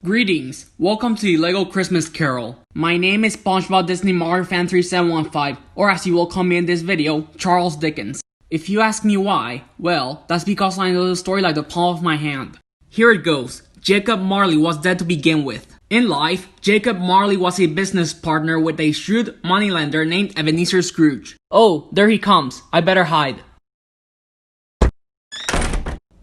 Greetings, welcome to the LEGO Christmas Carol. My name is SpongeBob Disney Mario Fan 3715, or as you will call me in this video, Charles Dickens. If you ask me why, well, that's because I know the story like the palm of my hand. Here it goes. Jacob Marley was dead to begin with. In life, Jacob Marley was a business partner with a shrewd moneylender named Ebenezer Scrooge. Oh, there he comes. I better hide.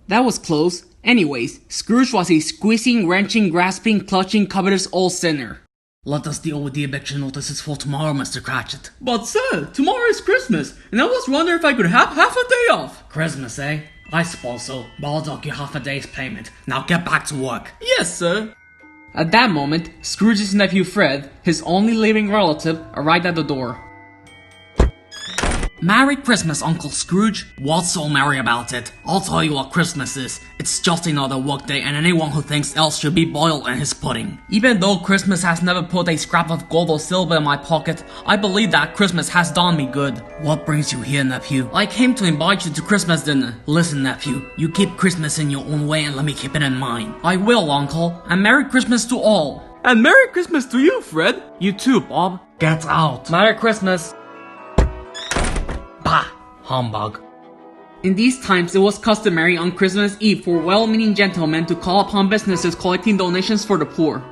That was close. Anyways, Scrooge was a squeezing, wrenching, grasping, clutching, covetous old sinner. Let us deal with the eviction notices for tomorrow, Mr. Cratchit. But sir, tomorrow is Christmas, and I was wondering if I could have half a day off. Christmas, eh? I suppose so, but I'll dock you half a day's payment. Now get back to work. Yes, sir. At that moment, Scrooge's nephew Fred, his only living relative, arrived at the door. Merry Christmas, Uncle Scrooge. What's so merry about it? I'll tell you what Christmas is. It's just another workday, and anyone who thinks else should be boiled in his pudding. Even though Christmas has never put a scrap of gold or silver in my pocket, I believe that Christmas has done me good. What brings you here, nephew? I came to invite you to Christmas dinner. Listen, nephew, you keep Christmas in your own way and let me keep it in mine. I will, Uncle, and Merry Christmas to all. And Merry Christmas to you, Fred. You too, Bob. Get out. Merry Christmas. Bah! Humbug. In these times, it was customary on Christmas Eve for well-meaning gentlemen to call upon businesses collecting donations for the poor.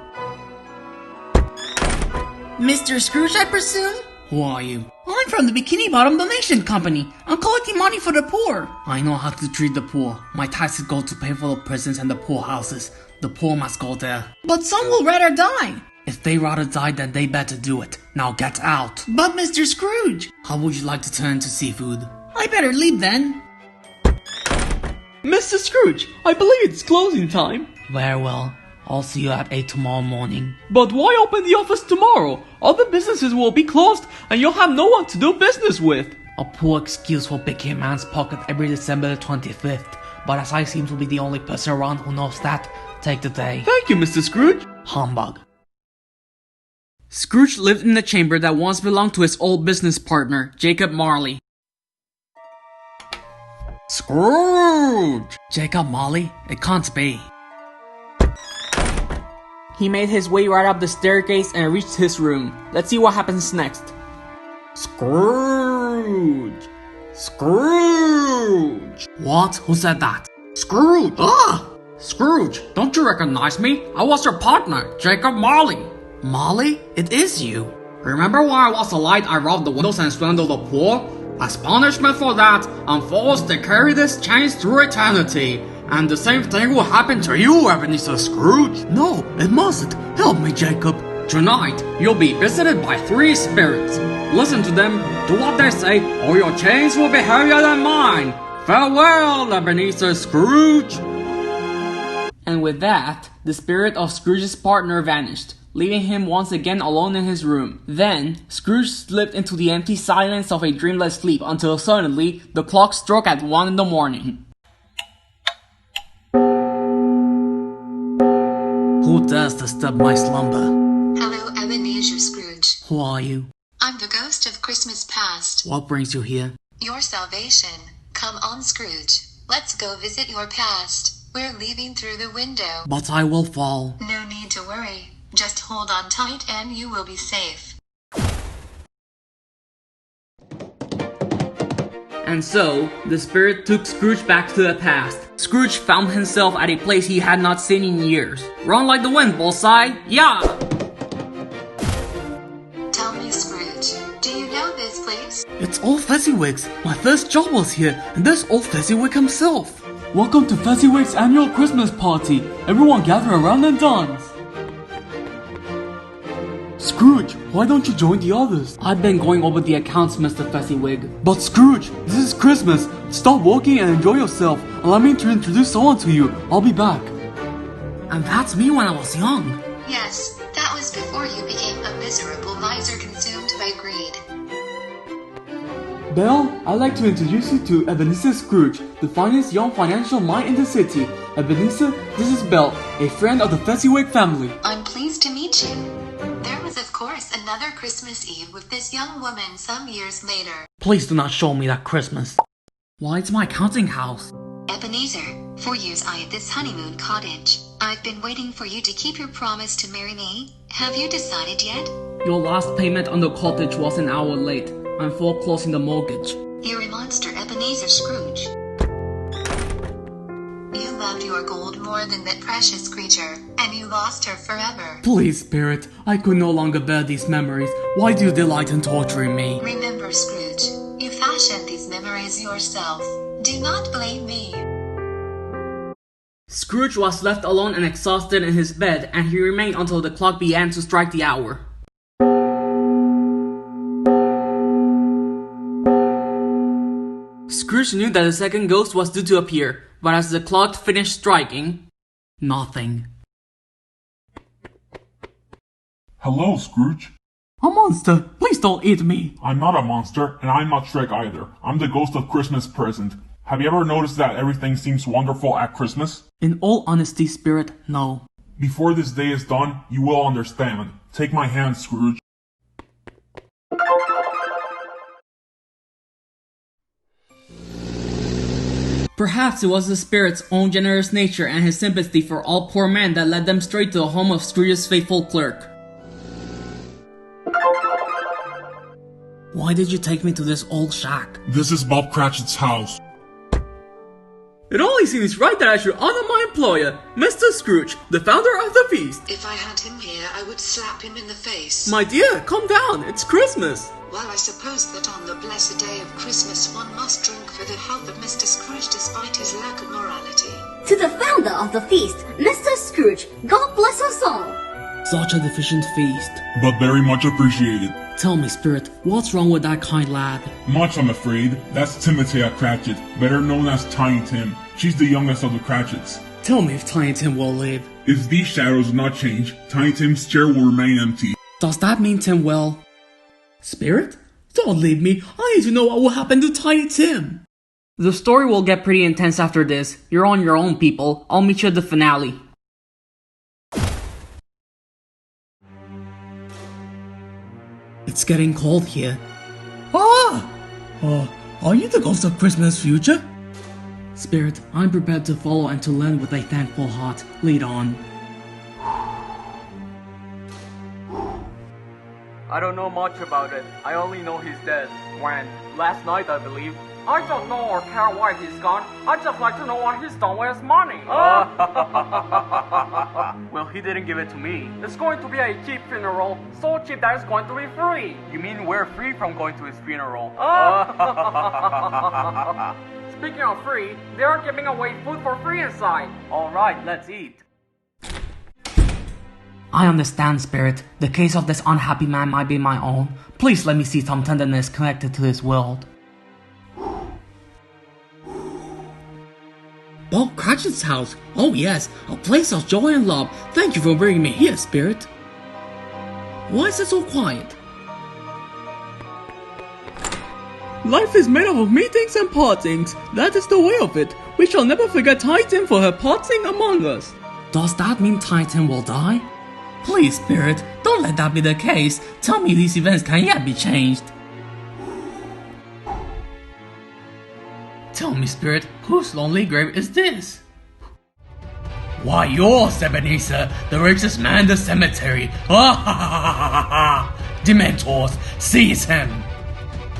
Mr. Scrooge, I presume? Who are you? I'm from the Bikini Bottom Donation Company. I'm collecting money for the poor. I know how to treat the poor. My taxes go to pay for the prisons and the poorhouses. The poor must go there. But some will rather die. If they rather die, then they better do it. Now get out. But Mr. Scrooge, How would you like to turn to seafood? I better leave then. Mr. Scrooge, I believe it's closing time. Very well. I'll see you at 8 tomorrow morning. But why open the office tomorrow? Other businesses will be closed, and you'll have no one to do business with. A poor excuse for picking a man's pocket every December the 25th. But as I seem to be the only person around who knows that, take the day. Thank you, Mr. Scrooge. Humbug. Scrooge lived in the chamber that once belonged to his old business partner, Jacob Marley. Scrooge! Jacob Marley? It can't be. He made his way right up the staircase and reached his room. Let's see what happens next. Scrooge! Scrooge! What? Who said that? Scrooge! Ah! Scrooge, don't you recognize me? I was your partner, Jacob Marley. Marley? It is you. Remember when I was a light, I robbed the windows and swindled the poor? As punishment for that, I'm forced to carry this chains through eternity. And the same thing will happen to you, Ebenezer Scrooge. No, it mustn't. Help me, Jacob. Tonight, you'll be visited by 3 spirits. Listen to them, do what they say, or your chains will be heavier than mine. Farewell, Ebenezer Scrooge. And with that, the spirit of Scrooge's partner vanished, leaving him once again alone in his room. Then, Scrooge slipped into the empty silence of a dreamless sleep until suddenly, the clock struck at 1 in the morning. Who dares disturb my slumber? Hello, Ebenezer Scrooge. Who are you? I'm the ghost of Christmas past. What brings you here? Your salvation. Come on, Scrooge. Let's go visit your past. We're leaving through the window. But I will fall. No need to worry. Just hold on tight and you will be safe. And so, the spirit took Scrooge back to the past. Scrooge found himself at a place he had not seen in years. Run like the wind, Bullseye! Yeah! Tell me, Scrooge, do you know this place? It's old Fezziwig's. My first job was here, and there's old Fezziwig himself. Welcome to Fezziwig's annual Christmas party. Everyone gather around and dance. Scrooge, why don't you join the others? I've been going over the accounts, Mr. Fezziwig. But Scrooge, this is Christmas. Stop working and enjoy yourself. Allow me to introduce someone to you. I'll be back. And that's me when I was young. Yes, that was before you became a miserable miser consumed by greed. Belle, I'd like to introduce you to Ebenezer Scrooge, the finest young financial mind in the city. Ebenezer, this is Belle, a friend of the Fezziwig family. I'm pleased to meet you. There was of course another Christmas Eve with this young woman some years later. Please do not show me that Christmas. Why, it's my counting house. Ebenezer, for years I had this honeymoon cottage. I've been waiting for you to keep your promise to marry me. Have you decided yet? Your last payment on the cottage was an hour late. I'm foreclosing the mortgage. You're a monster, Ebenezer Scrooge. You loved your gold more than that precious creature, and you lost her forever. Please, Spirit, I could no longer bear these memories. Why do you delight in torturing me? Remember, Scrooge, you fashioned these memories yourself. Do not blame me. Scrooge was left alone and exhausted in his bed, and he remained until the clock began to strike the hour. Scrooge knew that the second ghost was due to appear, but as the clock finished striking, nothing. Hello, Scrooge. A monster! Please don't eat me! I'm not a monster, and I'm not Shrek either. I'm the ghost of Christmas present. Have you ever noticed that everything seems wonderful at Christmas? In all honesty, Spirit, no. Before this day is done, you will understand. Take my hand, Scrooge. Perhaps it was the Spirit's own generous nature and his sympathy for all poor men that led them straight to the home of Scrooge's faithful clerk. Why did you take me to this old shack? This is Bob Cratchit's house. It only seems right that I should honor my employer, Mr. Scrooge, the founder of the feast. If I had him here, I would slap him in the face. My dear, calm down, it's Christmas. Well, I suppose that on the blessed day of Christmas one must drink for the health of Mr. Scrooge despite his lack of morality. To the founder of the feast, Mr. Scrooge, God bless us all. Such a deficient feast. But very much appreciated. Tell me, Spirit, what's wrong with that kind lad? Much, I'm afraid. That's Timothea Cratchit, better known as Tiny Tim. She's the youngest of the Cratchits. Tell me if Tiny Tim will live. If these shadows do not change, Tiny Tim's chair will remain empty. Does that mean Tim will? Spirit? Don't leave me. I need to know what will happen to Tiny Tim. The story will get pretty intense after this. You're on your own, people. I'll meet you at the finale. It's getting cold here. Are you the ghost of Christmas future? Spirit, I'm prepared to follow and to lend with a thankful heart. Lead on. I don't know much about it. I only know he's dead. When? Last night, I believe. I don't know or care why he's gone. I just like to know what he's done with his money. Well, he didn't give it to me. It's going to be a cheap funeral. So cheap that it's going to be free. You mean we're free from going to his funeral? Speaking of free, they are giving away food for free inside. Alright, let's eat. I understand, Spirit. The case of this unhappy man might be my own. Please let me see some tenderness connected to this world. Bob Cratchit's house. Oh yes, a place of joy and love. Thank you for bringing me here, Spirit. Why is it so quiet? Life is made up of meetings and partings. That is the way of it. We shall never forget Titan for her parting among us. Does that mean Titan will die? Please, Spirit, don't let that be the case. Tell me these events can yet be changed. Tell me, Spirit, whose lonely grave is this? Why, yours, Ebenezer, the richest man in the cemetery. Dementors, seize him.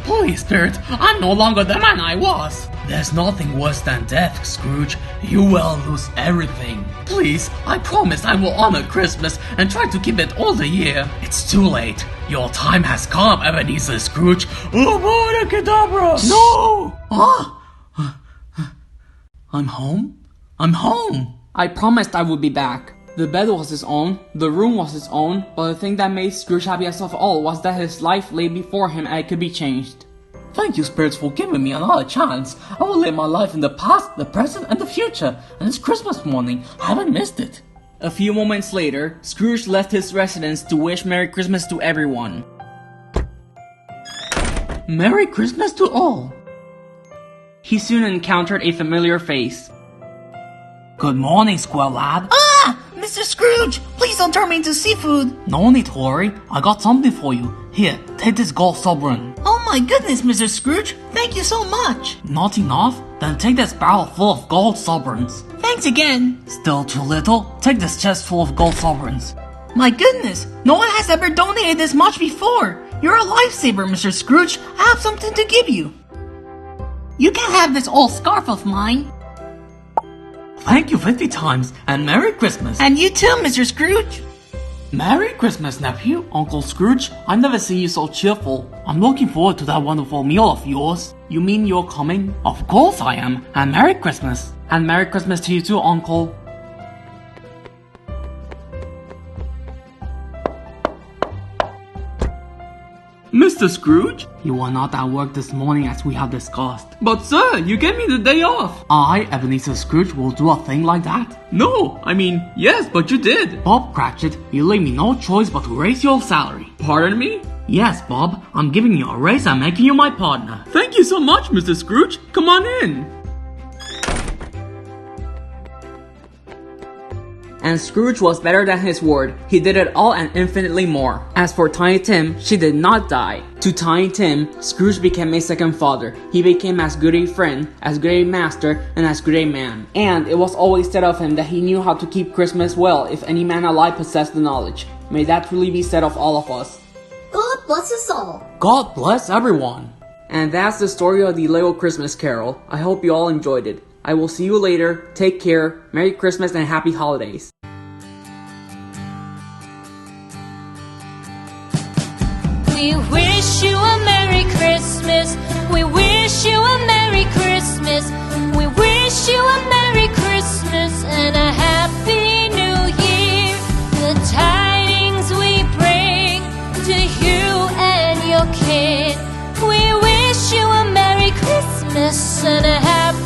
Please, Spirit, I'm no longer the man I was. There's nothing worse than death, Scrooge. You will lose everything. Please, I promise I will honor Christmas and try to keep it all the year. It's too late. Your time has come, Ebenezer Scrooge. Abracadabra! No! I'm home? I'm home! I promised I would be back. The bed was his own, the room was his own, but the thing that made Scrooge happiest of all was that his life lay before him and it could be changed. Thank you, spirits, for giving me another chance. I will live my life in the past, the present, and the future, and it's Christmas morning. I haven't missed it. A few moments later, Scrooge left his residence to wish Merry Christmas to everyone. Merry Christmas to all! He soon encountered a familiar face. Good morning, squirrel lad. Mr. Scrooge, please don't turn me into seafood. No need to worry, I got something for you. Here, take this gold sovereign. Oh my goodness, Mr. Scrooge, thank you so much. Not enough? Then take this barrel full of gold sovereigns. Thank thanks again. Still too little? Take this chest full of gold sovereigns. My goodness, no one has ever donated this much before. You're a lifesaver, Mr. Scrooge. I have something to give you. You can have this old scarf of mine. Thank you 50 times, and Merry Christmas. And you too, Mr. Scrooge. Merry Christmas, nephew. Uncle Scrooge, I've never seen you so cheerful. I'm looking forward to that wonderful meal of yours. You mean you're coming? Of course I am. And Merry Christmas. And Merry Christmas to you too, Uncle. Mr. Scrooge? You were not at work this morning as we have discussed. But sir, you gave me the day off. I, Ebenezer Scrooge, will do a thing like that? No, I mean, yes, but you did. Bob Cratchit, you leave me no choice but to raise your salary. Pardon me? Yes, Bob, I'm giving you a raise and making you my partner. Thank you so much, Mr. Scrooge. Come on in. And Scrooge was better than his word. He did it all and infinitely more. As for Tiny Tim, she did not die. To Tiny Tim, Scrooge became a second father. He became as good a friend, as good a master, and as good a man. And it was always said of him that he knew how to keep Christmas well if any man alive possessed the knowledge. May that truly be said of all of us. God bless us all. God bless everyone. And that's the story of the Lego Christmas Carol. I hope you all enjoyed it. I will see you later. Take care. Merry Christmas and Happy Holidays. We wish you a Merry Christmas. We wish you a Merry Christmas. We wish you a Merry Christmas and a Happy New Year. The tidings we bring to you and your kid. We wish you a Merry Christmas and a Happy